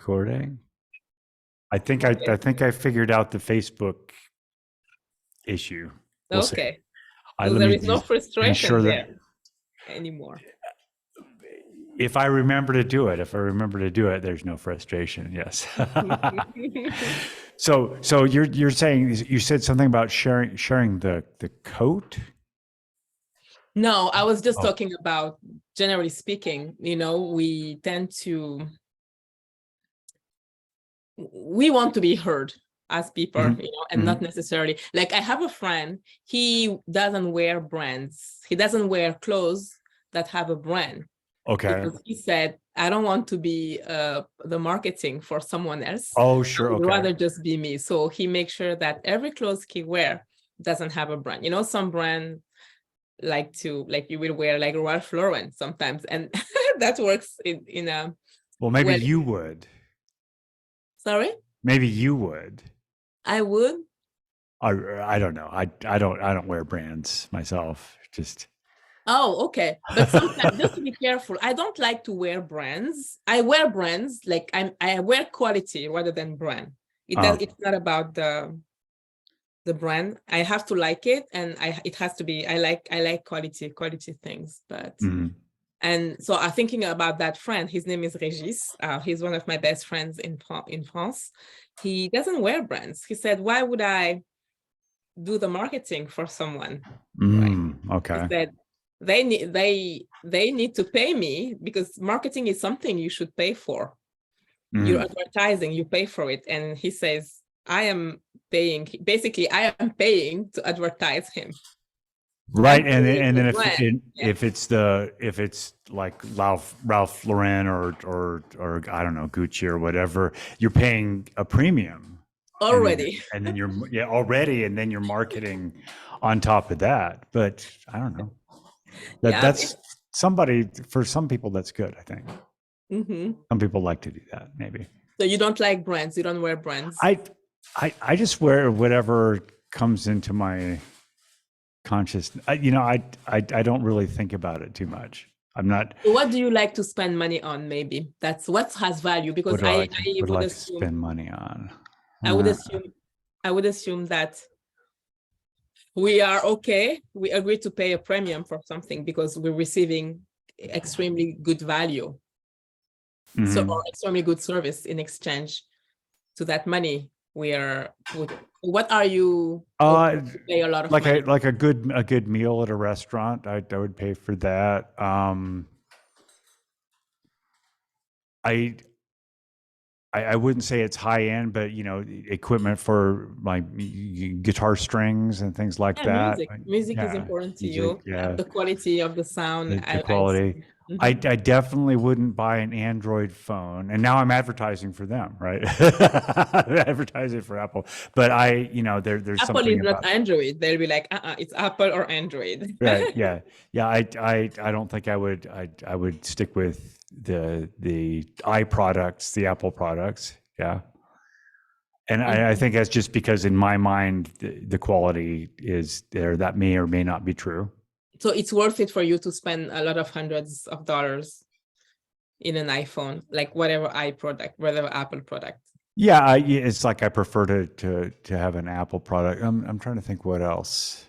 recording. I think I figured out the Facebook issue. We'll see. Okay. Let So there me is no just frustration ensure there that anymore. if I remember to do it, there's no frustration. Yes. So you're saying, you said something about sharing the coat? No, I was just Oh. talking about, generally speaking, we tend to, we want to be heard as people, Mhm. and Mhm. not necessarily, like I have a friend, he doesn't wear brands. He doesn't wear clothes that have a brand. Okay. Because he said, I don't want to be the marketing for someone else. Oh, sure. I would Okay. rather just be me. So he makes sure that every clothes he wear doesn't have a brand. Some brand like you will wear like Ralph Lauren sometimes, and that works in a. Well, maybe you would. Sorry? Maybe you would. I would. I don't know. I don't wear brands myself. Just. Oh, okay. But sometimes, just to be careful, I don't like to wear brands. I wear brands, like I wear quality rather than brand. It's not about the brand. I have to like it, and it has to be, I like quality things. But and so I'm thinking about that friend. His name is Regis. He's one of my best friends in France. He doesn't wear brands. He said, why would I do the marketing for someone? Right. Okay. He said, they need to pay me, because marketing is something you should pay for. You're advertising, you pay for it. And he says, I am paying to advertise him. Right. And then if it's like Ralph Lauren or I don't know, Gucci or whatever, you're paying a premium already. And then you're marketing on top of that. But I don't know. That's for some people that's good, I think. Some people like to do that, maybe. So you don't like brands? You don't wear brands? I just wear whatever comes into my consciousness. I don't really think about it too much. I'm not. What do you like to spend money on? Maybe that's what has value, because I would like assume, to spend money on. I would assume that we are okay. We agree to pay a premium for something because we're receiving extremely good value. So, or extremely good service in exchange to that money. What are you pay a lot of money? Like a good meal at a restaurant. I would pay for that. I wouldn't say it's high end, but equipment for like guitar strings and things like that. Music is important to you. Yeah. The quality of the sound, the quality. I definitely wouldn't buy an Android phone, and now I'm advertising for them, right? Advertising for Apple, but there's Apple something is not Android. They'll be like, it's Apple or Android. Right? Yeah. I don't think I would stick with the products, the Apple products. Yeah. And I think that's just because in my mind the quality is there. That may or may not be true. So it's worth it for you to spend a lot of hundreds of dollars in an iPhone, like whatever Apple product. Yeah, it's like I prefer to have an Apple product. I'm trying to think what else.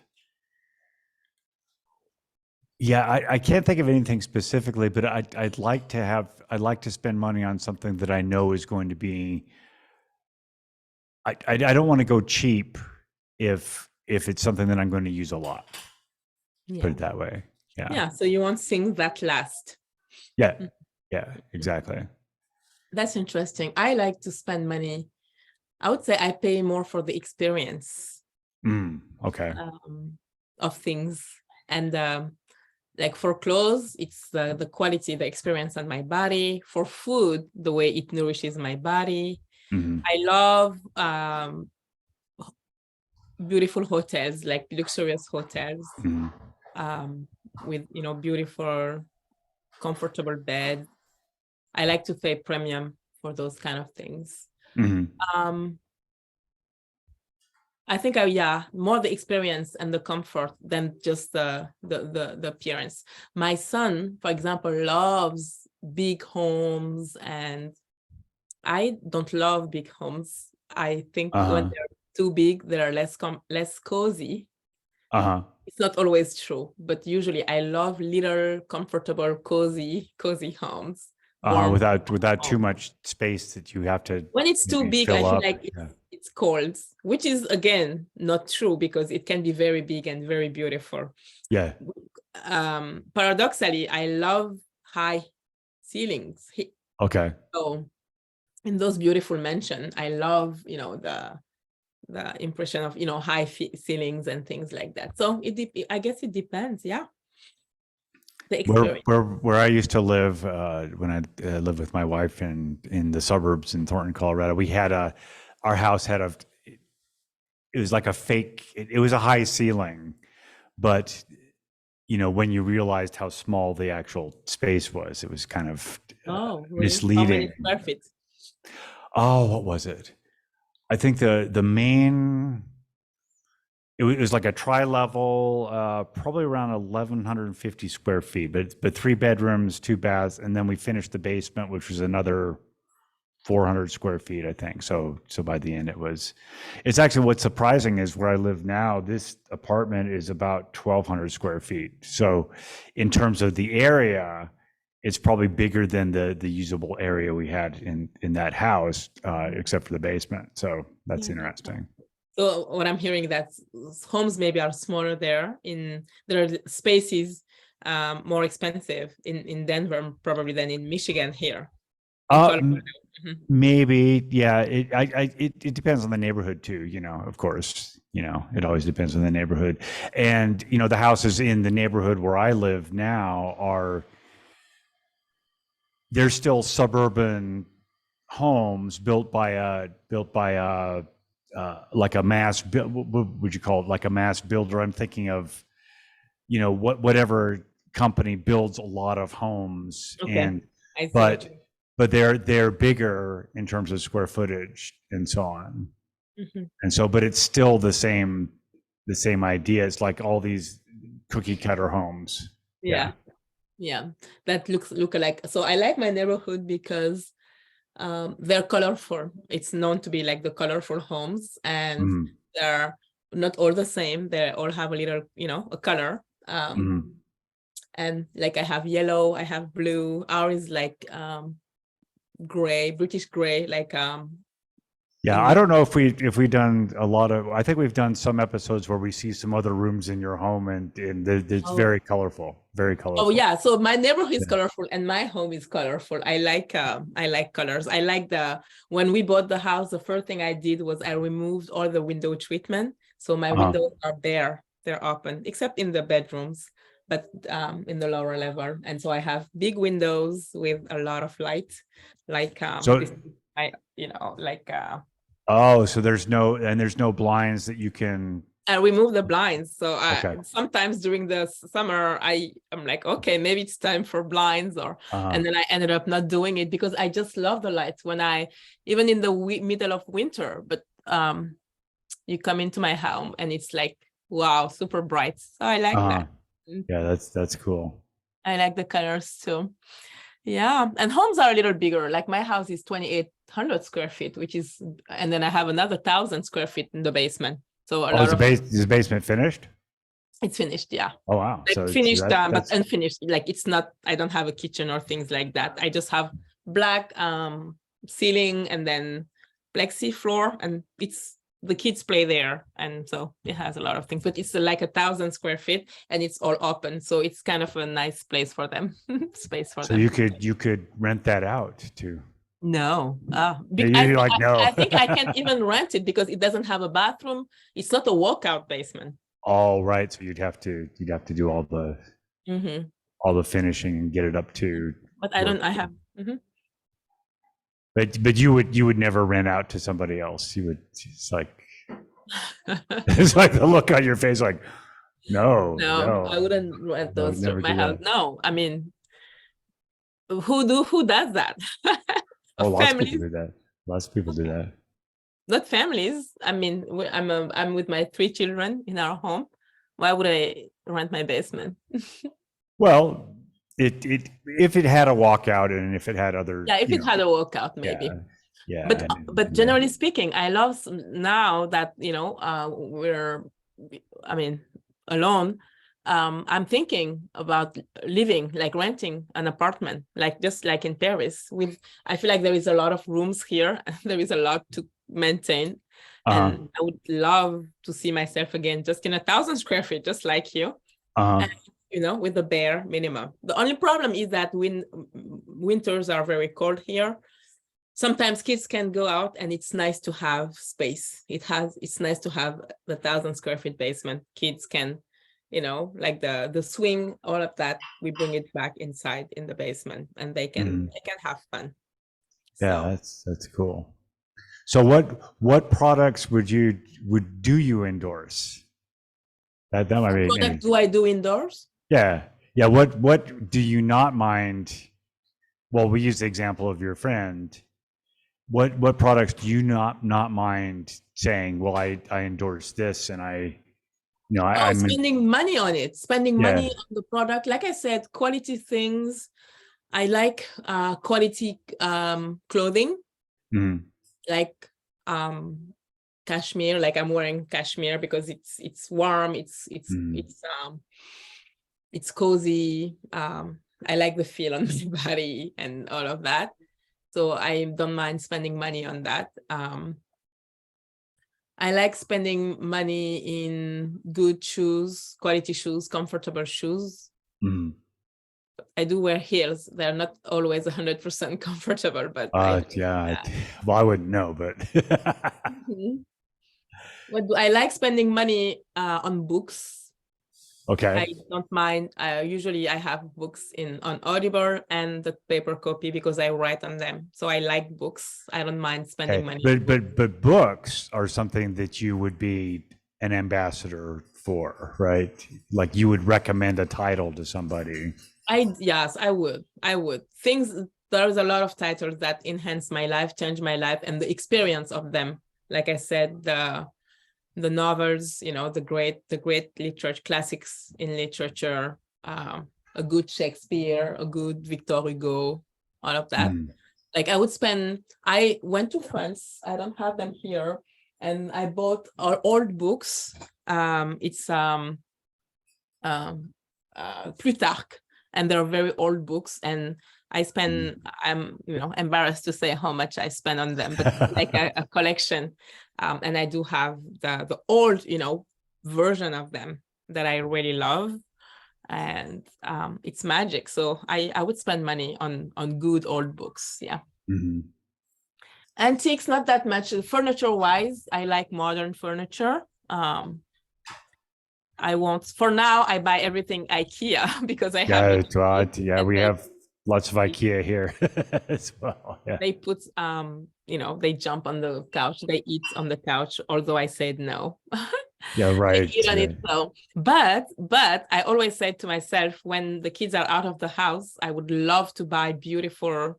Yeah, I can't think of anything specifically, but I'd like to spend money on something that I know is going to be. I don't want to go cheap if it's something that I'm going to use a lot. Yeah. Put it that way. Yeah. Yeah. So you want things that last. Yeah. Yeah, exactly. That's interesting. I like to spend money. I would say I pay more for the experience. Okay. Of things. And like for clothes, it's the quality, the experience on my body. For food, the way it nourishes my body. I love beautiful hotels, like luxurious hotels, with beautiful, comfortable bed. I like to pay premium for those kind of things. I think more the experience and the comfort than just the appearance. My son, for example, loves big homes and I don't love big homes. I think when Uh-huh. they're too big, they're less cozy. Uh-huh. It's not always true, but usually I love little, comfortable, cozy homes, Uh-huh. warm Without too homes. much space that you have to When it's too maybe big, I fill feel up. like Yeah. it's cold, which is again not true because it can be very big and very beautiful. Yeah. Paradoxically, I love high ceilings. Okay. So in those beautiful mansions, I love, the impression of, high ceilings and things like that. So I guess it depends. Yeah. The experience. Where I used to live when I lived with my wife in the suburbs in Thornton, Colorado, we had our house had it was like a fake, it was a high ceiling, but when you realized how small the actual space was, it was kind of Oh, really? How many misleading. square feet? Oh, what was it? I think the main it was like a tri-level, probably around 1,150 square feet, but 3 bedrooms, 2 baths, and then we finished the basement, which was another 400 square feet, I think. So by the end, it's actually what's surprising is where I live now. This apartment is about 1,200 square feet. So in terms of the area, it's probably bigger than the usable area we had in that house, except for the basement. So that's Yeah. interesting. So what I'm hearing that homes maybe are smaller there. There are spaces more expensive in Denver probably than in Michigan here. In Colorado. Maybe, yeah. It depends on the neighborhood too. Of course, it always depends on the neighborhood. And the houses in the neighborhood where I live now they're still suburban homes built by like a what would you call it, like a mass builder. I'm thinking of whatever company builds a lot of homes. Okay. And I see but they're bigger in terms of square footage and so on. And so, but it's still the same idea. It's like all these cookie cutter homes. Yeah. That look alike. So I like my neighborhood because they're colorful. It's known to be like the colorful homes, and they're not all the same. They all have a little, a color. And like I have yellow, I have blue. Ours is like gray, British gray, like Yeah, I don't know if we've done a lot of. I think we've done some episodes where we see some other rooms in your home, and it's very colorful, very colorful. Oh yeah, so my neighborhood is colorful, and my home is colorful. I like colors. I like when we bought the house, the first thing I did was I removed all the window treatment, so my windows are bare, they're open, except in the bedrooms, but in the lower level. And so I have big windows with a lot of light, like so there's no blinds that you can. I remove the blinds. So Okay. sometimes during the summer, I'm like, okay, maybe it's time for blinds, and then I ended up not doing it because I just love the lights even in the middle of winter. But you come into my home and it's like, wow, super bright. So I like that. Yeah, that's cool. I like the colors too. Yeah, and homes are a little bigger. Like my house is 2,800 square feet, and then I have another 1,000 square feet in the basement. So is the basement finished? It's finished, yeah. Oh wow! Like finished, but unfinished. Like it's not. I don't have a kitchen or things like that. I just have black ceiling and then plexi floor, and the kids play there, and so it has a lot of things. But it's like 1,000 square feet, and it's all open, so it's kind of a nice place for them, space for them. So you could rent that out too. No, no. I think I can't even rent it because it doesn't have a bathroom. It's not a walkout basement. All right, so you'd have to do all the finishing and get it up to. But I have. But you would never rent out to somebody else. You would. It's like it's like the look on your face, like no, I wouldn't rent those to my house. No, I mean, who does that? Lots of people do that. Lots of people do that. Not families. I mean, I'm with my 3 children in our home. Why would I rent my basement? Well, if it had a walkout and if it had other. Yeah, if it had a walkout, maybe. Yeah. But generally speaking, I love now that, you know, we're, I mean, alone. I'm thinking about living, like renting an apartment, like just like in Paris. With, I feel like there is a lot of rooms here. There is a lot to maintain, and I would love to see myself again, just in 1,000 square feet, just like you. And, you know, with the bare minimum. The only problem is that winters are very cold here. Sometimes kids can go out, and it's nice to have space. It's nice to have the 1,000 square feet basement. Kids can, you know, like the swing, all of that, we bring it back inside in the basement, and they can have fun. Yeah, so that's cool. So what products would you endorse? That might be what do I do indoors? Yeah. Yeah. What do you not mind? Well, we use the example of your friend. What products do you not mind saying, well, I endorse this, and I'm spending money on it, spending Yeah. money on the product. Like I said, quality things. I like quality clothing, like cashmere. Like I'm wearing cashmere because it's warm. It's cozy. I like the feel on my body and all of that. So I don't mind spending money on that. I like spending money in good shoes, quality shoes, comfortable shoes. I do wear heels. They're not always 100% comfortable, but yeah. Well, I wouldn't know, but I like spending money on books. Okay. I don't mind. Usually I have books on Audible and the paper copy because I write on them. So I like books. I don't mind spending money. But books are something that you would be an ambassador for, right? Like you would recommend a title to somebody. Yes, I would. There's a lot of titles that enhance my life, change my life, and the experience of them. Like I said, the novels, you know, the great literature, classics in literature, a good Shakespeare, a good Victor Hugo, all of that. Like I went to France. I don't have them here, and I bought old books. It's Plutarch, and they're very old books, and I'm embarrassed to say how much I spent on them, but it's like a collection. And I do have the old, version of them that I really love. And it's magic. So I would spend money on good old books. Yeah. Antiques, not that much. Furniture wise, I like modern furniture. For now, I buy everything IKEA because I have. We have lots of IKEA here as well. Yeah. They put, they jump on the couch, they eat on the couch, although I said no. Yeah, right. They eat on it, so. But I always say to myself, when the kids are out of the house, I would love to buy beautiful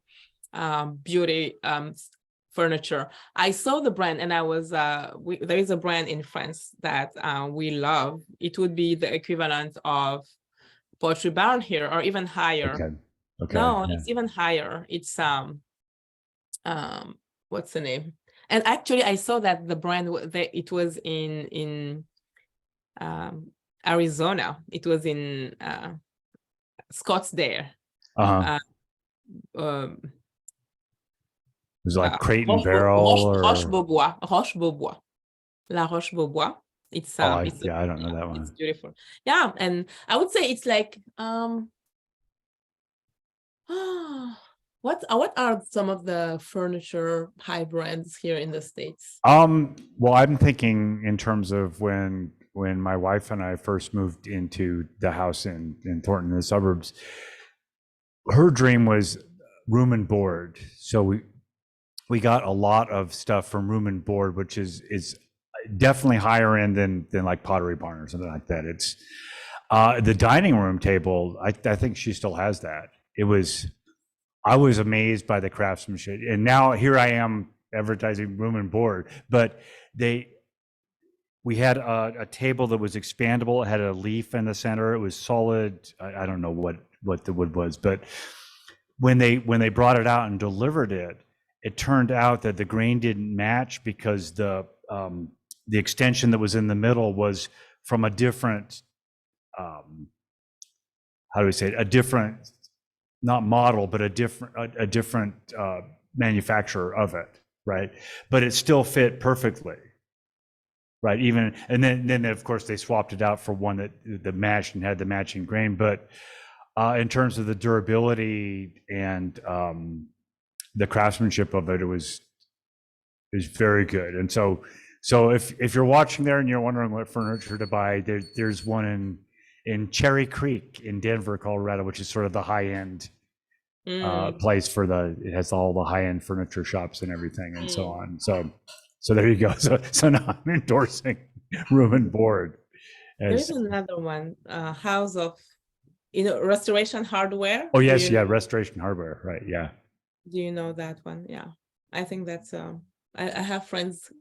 furniture. I saw the brand, and I was there is a brand in France that we love. It would be the equivalent of Poetry Barn here, or even higher. Okay. No, yeah. It's even higher. It's what's the name? And actually, I saw that the brand it was in Arizona. It was in Scottsdale. It was like Crate and Barrel Roche-Beaubois. La Roche-Beaubois. It's I don't know that one. It's beautiful. Yeah, and I would say it's like what are some of the furniture high brands here in the States? Well, I'm thinking in terms of when my wife and I first moved into the house in Thornton, in the suburbs. Her dream was room and board, so we got a lot of stuff from Room and Board, which is definitely higher end than like Pottery Barn or something like that. It's the dining room table. I think she still has that. I was amazed by the craftsmanship, and now here I am advertising Room and Board. But we had a table that was expandable. It had a leaf in the center. It was solid. I don't know what the wood was, but when they brought it out and delivered it, it turned out that the grain didn't match because the extension that was in the middle was from a different, how do we say it? A different, not model, but a different manufacturer of it, right? But it still fit perfectly, right? Even, and then of course they swapped it out for one that matched and had the matching grain. But in terms of the durability and the craftsmanship of it, it was very good. And so if you're watching there and you're wondering what furniture to buy, there's one in Cherry Creek in Denver, Colorado, which is sort of the high end place for it has all the high end furniture shops and everything and so on. So there you go. So now I'm endorsing Room and Board. There's another one, House of, Restoration Hardware. Oh yes, yeah, Restoration Hardware, right? Yeah. Do you know that one? Yeah, I think that's. I have friends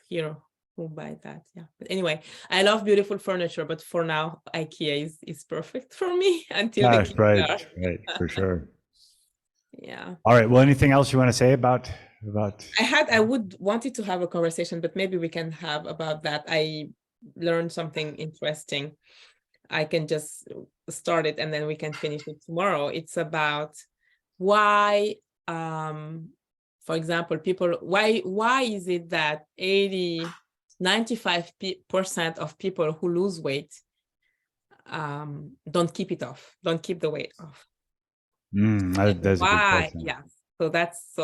here who buy that. Yeah, but anyway, I love beautiful furniture, but for now, IKEA is perfect for me until the kids right, for sure. Yeah. All right. Well, anything else you want to say about? I would wanted to have a conversation, but maybe we can have about that. I learned something interesting. I can just start it and then we can finish it tomorrow. It's about why, for example, people, why is it that 95% of people who lose weight don't keep it off, don't keep the weight off? That's why? a good question. Yeah. So that's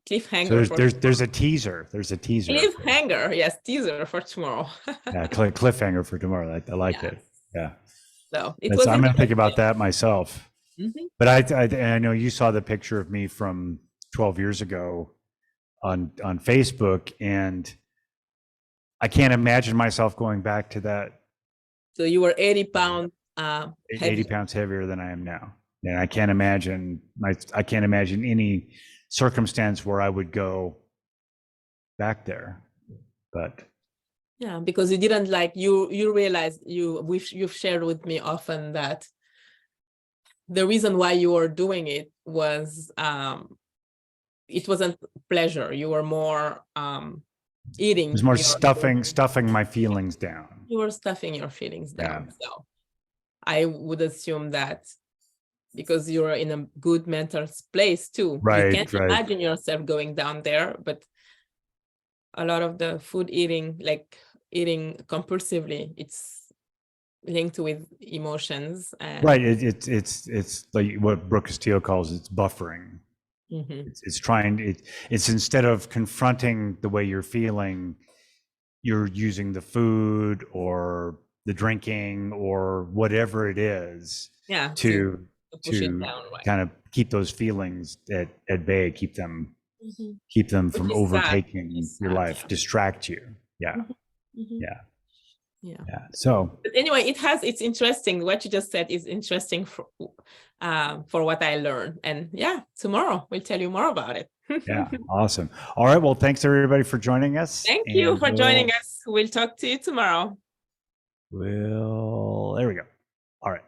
cliffhanger. So there's a teaser. There's a teaser. Cliffhanger, yes, teaser for tomorrow. Yeah, cliffhanger for tomorrow. I like it. Yeah. So I'm going to think about that myself. Mm-hmm. But I know you saw the picture of me from 12 years ago on Facebook, and I can't imagine myself going back to that. So you were 80 pounds 80 pounds heavier than I am now. And I can't imagine any circumstance where I would go back there. But yeah, because you didn't you realize you've shared with me often that the reason why you were doing it was it wasn't pleasure. You were more eating. It was more stuffing my feelings down. You were stuffing your feelings down. Yeah. So I would assume that because you're in a good mental place too. Right. You can't imagine yourself going down there, but a lot of the food eating, like eating compulsively, it's linked with emotions. And right. It's like what Brooke Castillo calls it's buffering. Mm-hmm. It's instead of confronting the way you're feeling, you're using the food or the drinking or whatever it is to push it down, right? Kind of keep those feelings at bay, keep them from overtaking your life, distract you. Yeah. Mm-hmm. Yeah. So, but anyway, it's interesting. What you just said is interesting for what I learned. And yeah, tomorrow we'll tell you more about it. Yeah. Awesome. All right. Well, thanks everybody for joining us. Thank you for joining us. We'll talk to you tomorrow. There we go. All right.